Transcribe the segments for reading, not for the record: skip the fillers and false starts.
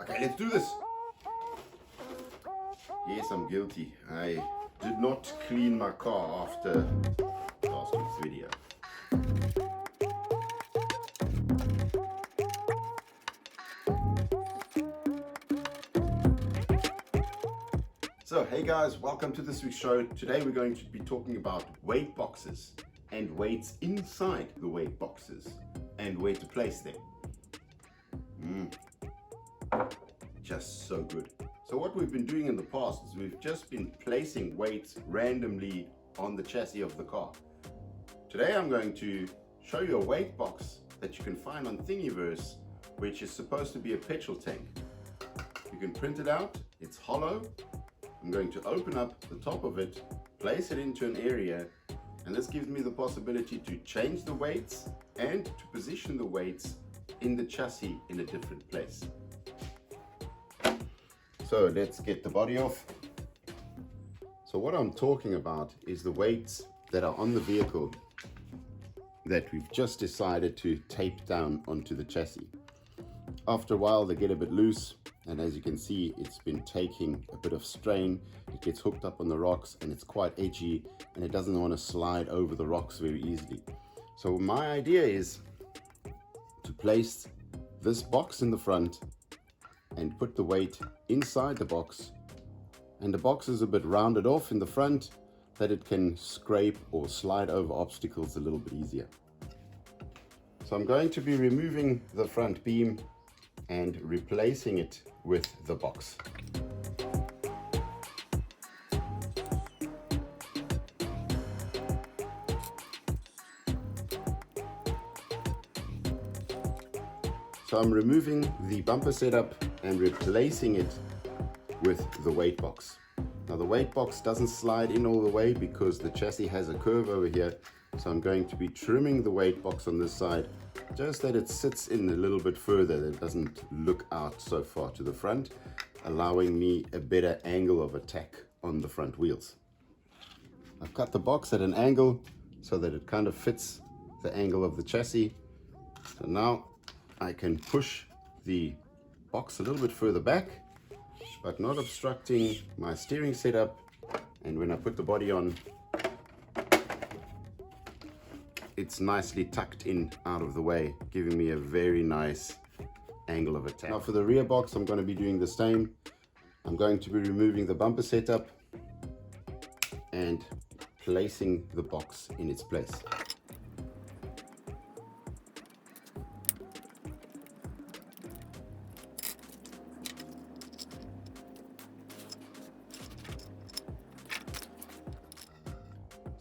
Okay, let's do this. Yes, I'm guilty. I did not clean my car after last week's video. So, hey guys, welcome to this week's show. Today we're going to be talking about weight boxes and weights inside the weight boxes and where to place them. Just so good. So what we've been doing in the past is we've just been placing weights randomly on the chassis of the car. Today I'm going to show you a weight box that you can find on Thingiverse, which is supposed to be a petrol tank. You can print it out, it's hollow. I'm going to open up the top of it, place it into an area, and this gives me the possibility to change the weights and to position the weights in the chassis in a different place. So let's get the body off. So what I'm talking about is the weights that are on the vehicle that we've just decided to tape down onto the chassis. After a while they get a bit loose, and as you can see it's been taking a bit of strain. It gets hooked up on the rocks and it's quite edgy and it doesn't want to slide over the rocks very easily. So my idea is to place this box in the front and put the weight inside the box, and the box is a bit rounded off in the front that it can scrape or slide over obstacles a little bit easier. So I'm going to be removing the front beam and replacing it with the box. So I'm removing the bumper setup and replacing it with the weight box. Now the weight box doesn't slide in all the way because the chassis has a curve over here. So I'm going to be trimming the weight box on this side, just that it sits in a little bit further, that it doesn't look out so far to the front, allowing me a better angle of attack on the front wheels. I've cut the box at an angle so that it kind of fits the angle of the chassis. So now I can push the box a little bit further back, but not obstructing my steering setup. And when I put the body on, it's nicely tucked in out of the way, giving me a very nice angle of attack. Now for the rear box, I'm going to be doing the same. I'm going to be removing the bumper setup and placing the box in its place.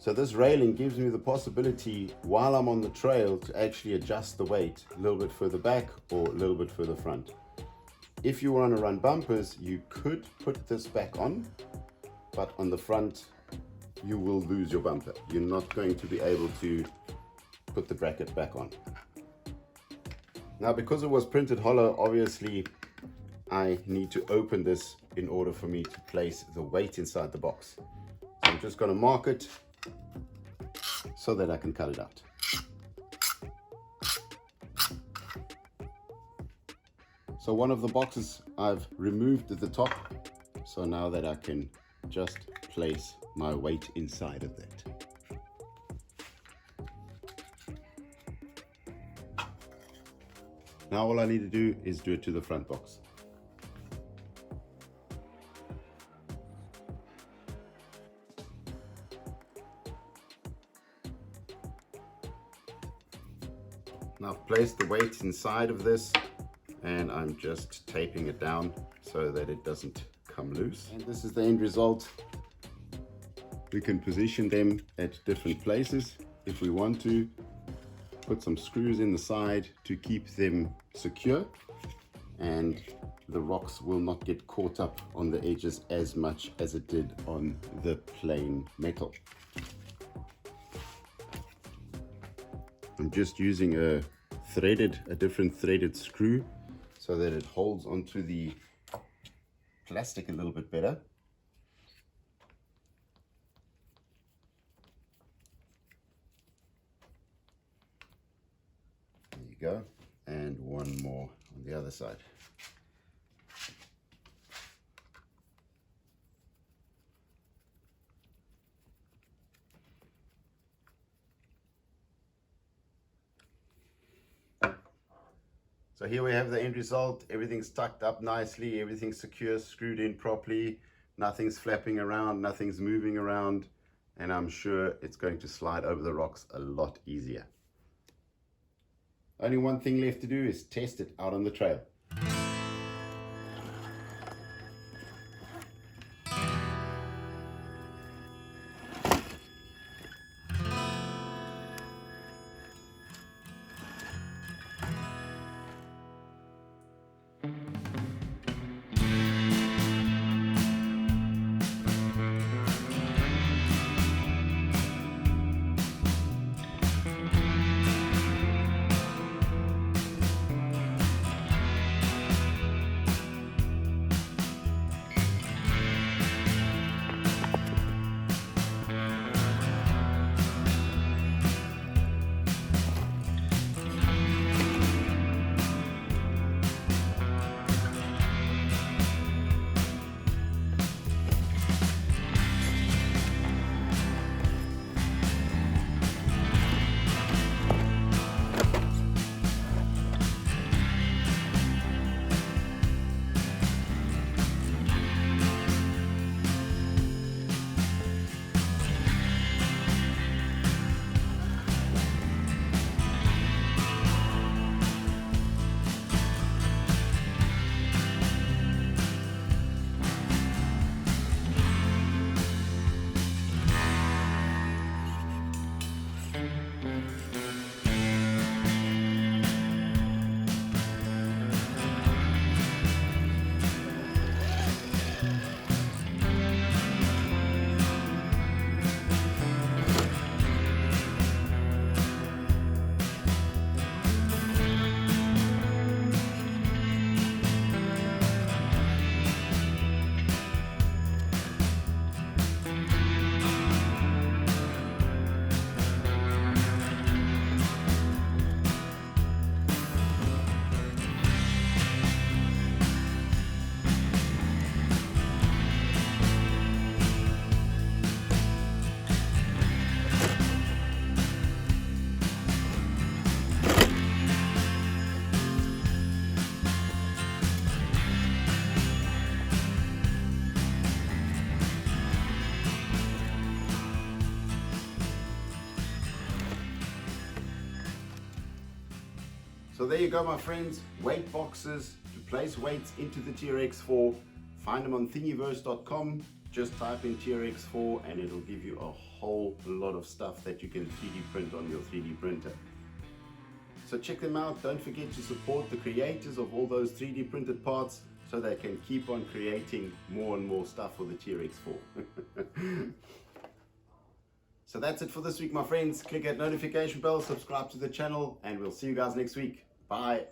So this railing gives me the possibility, while I'm on the trail, to actually adjust the weight a little bit further back or a little bit further front. If you want to run bumpers, you could put this back on, but on the front, you will lose your bumper. You're not going to be able to put the bracket back on. Now, because it was printed hollow, obviously, I need to open this in order for me to place the weight inside the box. So I'm just going to mark it so that I can cut it out. So one of the boxes I've removed at the top, so now that I can just place my weight inside of that. Now all I need to do is do it to the front box. Now I've placed the weight inside of this and I'm just taping it down so that it doesn't come loose. And this is the end result. We can position them at different places if we want to. Put some screws in the side to keep them secure, and the rocks will not get caught up on the edges as much as it did on the plain metal. I'm just using a different threaded screw so that it holds onto the plastic a little bit better. There you go, and one more on the other side. So here we have the end result. Everything's tucked up nicely, everything's secure, screwed in properly, nothing's flapping around, nothing's moving around, and I'm sure it's going to slide over the rocks a lot easier. Only one thing left to do is test it out on the trail. So there you go, my friends, weight boxes to place weights into the TRX4. Find them on thingiverse.com. Just type in TRX4 and it'll give you a whole lot of stuff that you can 3D print on your 3D printer. So check them out. Don't forget to support the creators of all those 3D printed parts so they can keep on creating more and more stuff for the TRX4. So that's it for this week, my friends. Click that notification bell, subscribe to the channel, and we'll see you guys next week. Bye.